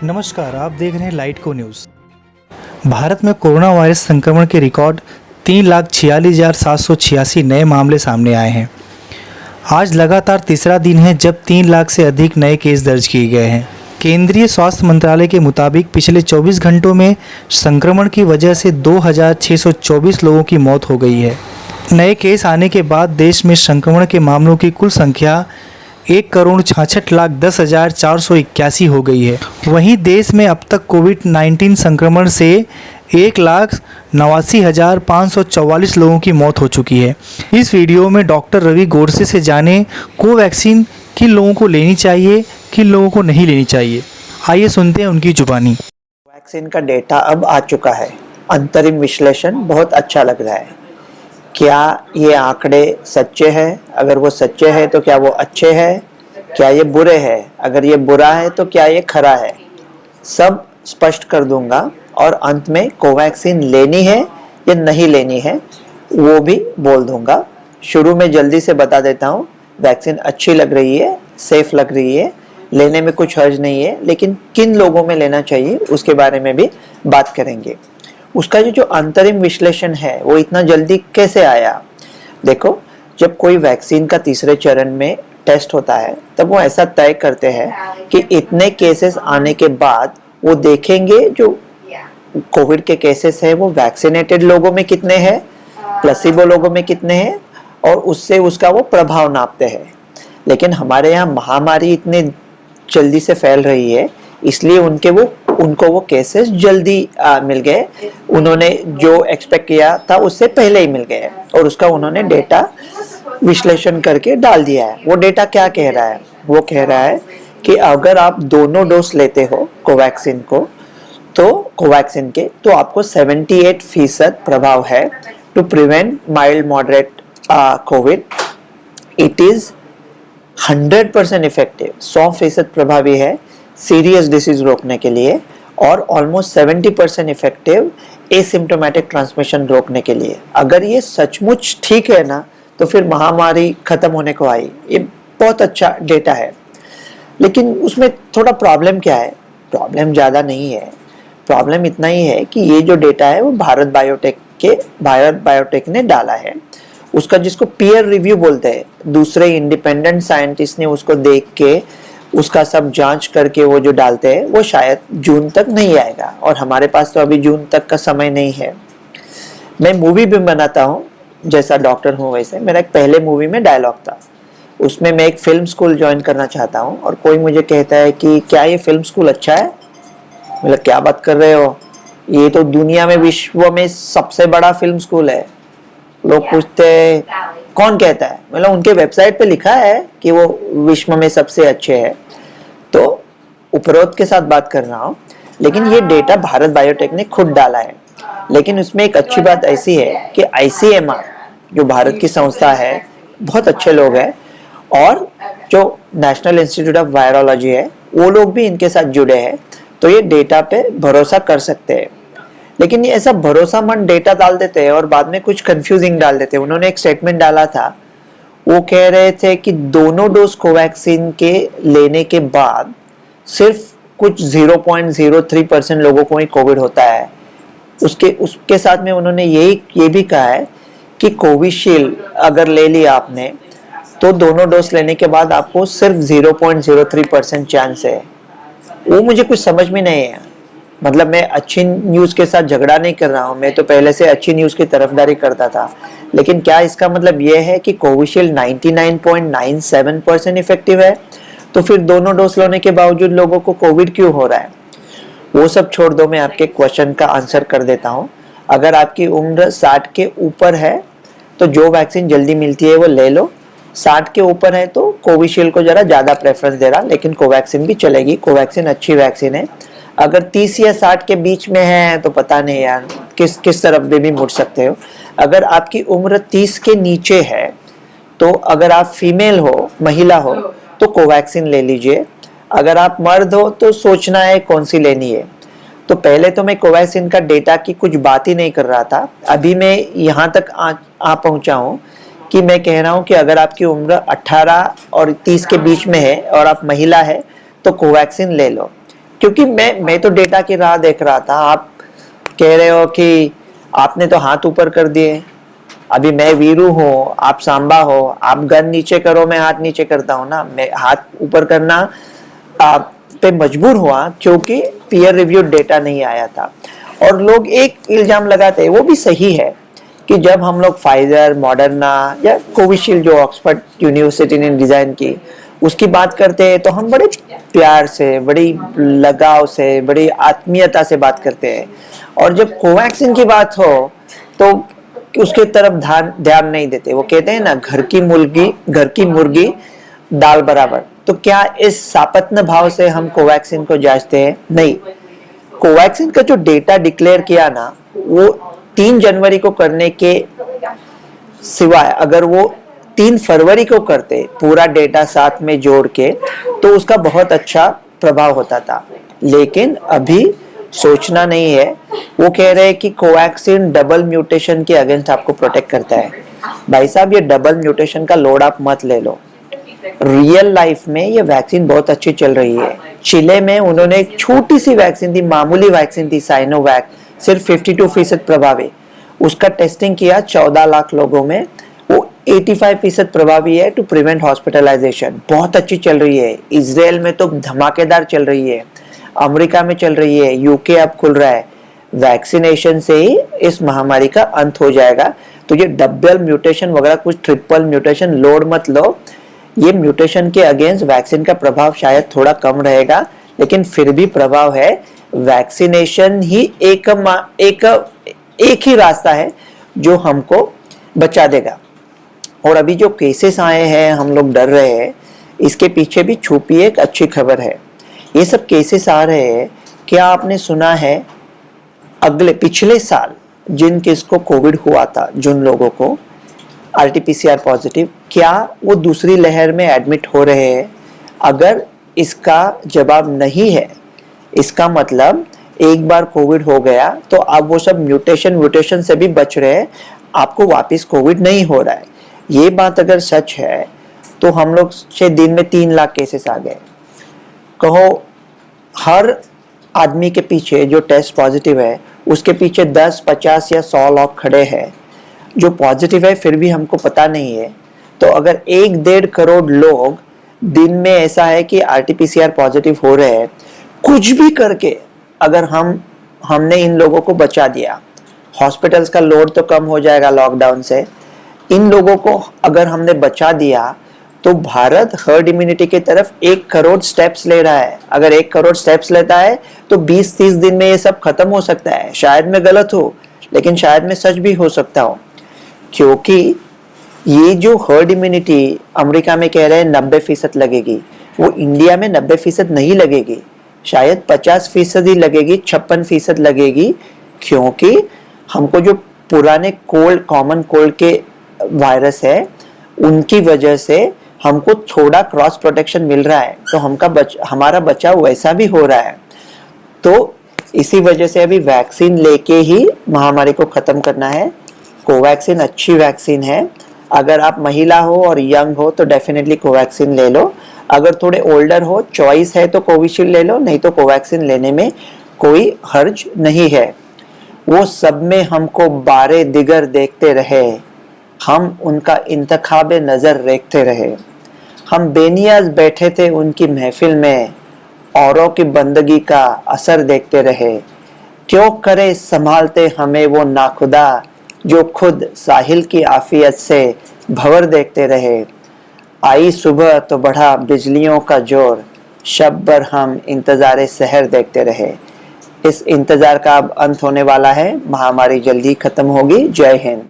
नमस्कार, आप देख रहे हैं लाइट को न्यूज़। भारत में कोरोना वायरस संक्रमण के रिकॉर्ड 3,46,786 नए मामले सामने आए हैं। आज लगातार तीसरा दिन है जब 3 लाख से अधिक नए केस दर्ज किए गए हैं। केंद्रीय स्वास्थ्य मंत्रालय के मुताबिक पिछले 24 घंटों में संक्रमण की वजह से 2,624 लोगों की मौत हो गई है। नए केस आने के बाद देश में संक्रमण के मामलों की कुल संख्या 1,66,10,481 हो गई है। वहीं देश में अब तक कोविड-19 संक्रमण से 1,89,544 लोगों की मौत हो चुकी है। इस वीडियो में डॉक्टर रवि गोडसे से जाने कोवैक्सीन किन लोगों को लेनी चाहिए, किन लोगों को नहीं लेनी चाहिए। आइए सुनते हैं उनकी जुबानी। वैक्सीन का डेटा अब आ चुका है। अंतरिम विश्लेषण बहुत अच्छा लग रहा है। क्या ये आंकड़े सच्चे हैं? अगर वो सच्चे हैं तो क्या वो अच्छे हैं? क्या ये बुरे हैं? अगर ये बुरा है तो क्या ये खरा है? सब स्पष्ट कर दूंगा और अंत में कोवैक्सीन लेनी है या नहीं लेनी है वो भी बोल दूंगा। शुरू में जल्दी से बता देता हूँ, वैक्सीन अच्छी लग रही है, सेफ लग रही है, लेने में कुछ हर्ज नहीं है, लेकिन किन लोगों में लेना चाहिए उसके बारे में भी बात करेंगे। उसका जो अंतरिम विश्लेषण है वो इतना जल्दी कैसे आया? देखो, जब कोई वैक्सीन का तीसरे चरण में टेस्ट होता है तब वो ऐसा तय करते हैं कि इतने केसेस आने के बाद वो देखेंगे जो कोविड के केसेस है वो वैक्सीनेटेड लोगों में कितने हैं, प्लेसिबो लोगों में कितने हैं, और उससे उसका वो प्रभाव नापते हैं। लेकिन हमारे यहाँ महामारी इतनी जल्दी से फैल रही है, इसलिए उनको वो केसेस जल्दी मिल गए। उन्होंने जो एक्सपेक्ट किया था उससे पहले ही मिल गए और उसका उन्होंने डेटा विश्लेषण करके डाल दिया है। वो डेटा क्या कह रहा है? वो कह रहा है कि अगर आप दोनों डोज लेते हो कोवैक्सीन के तो आपको 78% प्रभाव है to prevent mild moderate COVID. It is 100% effective, 100% प्रभावी है सीरियस डिसीज रोकने के लिए, और ऑलमोस्ट 70% इफेक्टिव एसिम्प्टोमेटिक ट्रांसमिशन रोकने के लिए। अगर ये सचमुच ठीक है ना, तो फिर महामारी खत्म होने को आई। ये बहुत अच्छा डेटा है। लेकिन उसमें थोड़ा प्रॉब्लम क्या है? प्रॉब्लम ज़्यादा नहीं है। प्रॉब्लम इतना ही है कि ये जो डेटा है वो भारत बायोटेक ने डाला है। उसका जिसको पीयर रिव्यू बोलते हैं, दूसरे इंडिपेंडेंट साइंटिस्ट ने उसको देख के उसका सब जांच करके वो जो डालते हैं वो शायद जून तक नहीं आएगा, और हमारे पास तो अभी जून तक का समय नहीं है। मैं मूवी भी बनाता हूँ, जैसा डॉक्टर हूँ वैसे। मेरा एक पहले मूवी में डायलॉग था, उसमें मैं एक फिल्म स्कूल ज्वाइन करना चाहता हूँ, और कोई मुझे कहता है कि क्या ये फिल्म स्कूल अच्छा है? मतलब क्या बात कर रहे हो, ये तो दुनिया में, विश्व में सबसे बड़ा फिल्म स्कूल है। लोग पूछते हैं कौन कहता है? मतलब उनके वेबसाइट पे लिखा है कि वो विश्व में सबसे अच्छे है। तो उपरोक्त के साथ बात कर रहा हूँ, लेकिन ये डेटा भारत बायोटेक ने खुद डाला है। लेकिन उसमें एक अच्छी बात ऐसी है कि ICMR जो भारत की संस्था है, बहुत अच्छे लोग हैं, और जो नेशनल इंस्टीट्यूट ऑफ वायरोलॉजी है वो लोग भी इनके साथ जुड़े हैं, तो ये डेटा पे भरोसा कर सकते हैं। लेकिन ये ऐसा भरोसामंद डेटा डाल देते हैं और बाद में कुछ कंफ्यूजिंग डाल देते हैं। उन्होंने एक स्टेटमेंट डाला था, वो कह रहे थे कि दोनों डोज कोवैक्सीन के लेने के बाद सिर्फ कुछ 0.03% लोगों को ही कोविड होता है। उसके साथ में उन्होंने ये भी कहा है कि कोविशील्ड अगर ले लिया आपने तो दोनों डोज लेने के बाद आपको सिर्फ 0.03% चांस है। वो मुझे कुछ समझ में नहीं है। मतलब मैं अच्छी न्यूज़ के साथ झगड़ा नहीं कर रहा हूँ, मैं तो पहले से अच्छी न्यूज़ की तरफदारी करता था। लेकिन क्या इसका मतलब ये है कि कोविशील्ड 99.97% इफेक्टिव है? तो फिर दोनों डोज लेने के बावजूद लोगों को कोविड क्यों हो रहा है? वो सब छोड़ दो, मैं आपके क्वेश्चन का आंसर कर देता हूँ। अगर आपकी उम्र 60 के ऊपर है तो जो वैक्सीन जल्दी मिलती है वो ले लो। 60 के ऊपर है तो कोविशील्ड को जरा ज़्यादा प्रेफरेंस दे रहा, लेकिन कोवैक्सीन भी चलेगी। कोवैक्सीन अच्छी वैक्सीन है। अगर 30 या 60 के बीच में है तो पता नहीं यार, किस तरफ भी मुड़ सकते हो। अगर आपकी उम्र 30 के नीचे है तो अगर आप फीमेल हो, महिला हो, तो कोवैक्सीन ले लीजिए। अगर आप मर्द हो तो सोचना है कौन सी लेनी है। तो पहले तो मैं कोवैक्सीन का डेटा की कुछ बात ही नहीं कर रहा था। अभी मैं यहाँ तक आ पहुँचा हूँ कि मैं कह रहा हूँ कि अगर आपकी उम्र 18 और 30 के बीच में है और आप महिला है तो कोवैक्सीन ले लो। क्योंकि मैं तो डेटा की राह देख रहा था। आप कह रहे हो कि आपने तो हाथ ऊपर कर दिए, अभी मैं वीरू हूँ, आप सांबा हो, आप गन नीचे करो, मैं हाथ नीचे करता हूँ ना। मैं हाथ ऊपर करना आप पे मजबूर हुआ क्योंकि पीयर रिव्यू डेटा नहीं आया था। और लोग एक इल्जाम लगाते हैं, वो भी सही है, कि जब हम लोग फाइजर, मॉडर्ना या कोविशील्ड जो ऑक्सफोर्ड यूनिवर्सिटी ने डिजाइन की उसकी बात करते हैं तो हम बड़े प्यार से, बड़ी लगाव से, बड़ी आत्मीयता से बात करते हैं। और जब कोवैक्सीन की बात हो तो उसके तरफ ध्यान नहीं देते। वो कहते हैं ना, घर की मुर्गी दाल बराबर। तो क्या इस सापत्न भाव से हम कोवैक्सीन को जांचते हैं? नहीं। कोवैक्सीन का जो डेटा डिक्लेयर किया ना, वो 3 जनवरी को करने के सिवाय अगर वो 3 फरवरी को करते पूरा डेटा साथ में जोड़ के, तो उसका बहुत अच्छा प्रभाव होता था। लेकिन अभी सोचना नहीं है। वो कह रहे हैं कि कोवैक्सीन डबल म्यूटेशन के अगेंस्ट आपको प्रोटेक्ट करता है। भाई साहब, ये डबल म्यूटेशन का लोड आप मत ले लो। रियल लाइफ में ये वैक्सीन बहुत अच्छी चल रही है। चिले में उन्होंने एक छोटी सी वैक्सीन थी, मामूली वैक्सीन थी, साइनोवैक, सिर्फ 52% प्रभावी। उसका टेस्टिंग किया 14 लाख लोगों में, वो 85% प्रभावी है टू प्रिवेंट हॉस्पिटलाइजेशन। बहुत अच्छी चल रही है। इजराइल में तो धमाकेदार चल रही है, अमेरिका में चल रही है, यूके अब खुल रहा है। वैक्सीनेशन से ही इस महामारी का अंत हो जाएगा। तो ये डबल म्यूटेशन वगैरह, कुछ ट्रिपल म्यूटेशन लोड मत लो। ये म्यूटेशन के अगेंस्ट वैक्सीन का प्रभाव शायद थोड़ा कम रहेगा, लेकिन फिर भी प्रभाव है। वैक्सीनेशन ही एक ही रास्ता है जो हमको बचा देगा। और अभी जो केसेस आए हैं, हम लोग डर रहे हैं, इसके पीछे भी छुपी एक अच्छी खबर है। ये सब केसेस आ रहे हैं, क्या आपने सुना है पिछले साल जिन किसको कोविड हुआ था, जिन लोगों को RT-PCR पॉजिटिव, क्या वो दूसरी लहर में एडमिट हो रहे हैं? अगर इसका जवाब नहीं है, इसका मतलब एक बार कोविड हो गया तो अब वो सब म्यूटेशन से भी बच रहे हैं, आपको वापस कोविड नहीं हो रहा है। ये बात अगर सच है तो हम लोग से दिन में 3 लाख केसेस आ गए। कहो, हर आदमी के पीछे जो टेस्ट पॉजिटिव है उसके पीछे 10, 50 या 100 लोग खड़े हैं जो पॉजिटिव है, फिर भी हमको पता नहीं है। तो अगर 1-1.5 करोड़ लोग दिन में ऐसा है कि RT-PCR पॉजिटिव हो रहे हैं, कुछ भी करके अगर हमने इन लोगों को बचा दिया, हॉस्पिटल्स का लोड तो कम हो जाएगा लॉकडाउन से। इन लोगों को अगर हमने बचा दिया तो भारत हर्ड इम्यूनिटी की तरफ 1 करोड़ स्टेप्स ले रहा है। अगर 1 करोड़ स्टेप्स लेता है तो 20-30 दिन में ये सब खत्म हो सकता है। शायद मैं गलत हूँ, लेकिन शायद मैं सच भी हो सकता हूँ, क्योंकि ये जो हर्ड इम्यूनिटी अमेरिका में कह रहे हैं 90% लगेगी, वो इंडिया में 90% नहीं लगेगी, शायद 50% ही लगेगी, 56% लगेगी। क्योंकि हमको जो पुराने कॉमन कोल्ड के वायरस है, उनकी वजह से हमको थोड़ा क्रॉस प्रोटेक्शन मिल रहा है, तो हमारा बचाव वैसा भी हो रहा है। तो इसी वजह से अभी वैक्सीन लेके ही महामारी को खत्म करना है। कोवैक्सीन अच्छी वैक्सीन है। अगर आप महिला हो और यंग हो तो डेफिनेटली कोवैक्सीन ले लो। अगर थोड़े ओल्डर हो, चॉइस है तो कोविशील्ड ले लो, नहीं तो कोवैक्सीन लेने में कोई हर्ज नहीं है। वो सब में हमको बारे दिगर देखते रहे, हम उनका इंतखाबे नजर देखते रहे। हम बेनियाज बैठे थे उनकी महफिल में, औरों की बंदगी का असर देखते रहे। क्यों करे संभालते हमें वो नाखुदा, जो खुद साहिल की आफियत से भंवर देखते रहे। आई सुबह तो बढ़ा बिजलियों का जोर, शब भर हम इंतजारे सहर देखते रहे। इस इंतजार का अब अंत होने वाला है, महामारी जल्दी खत्म होगी। जय हिंद।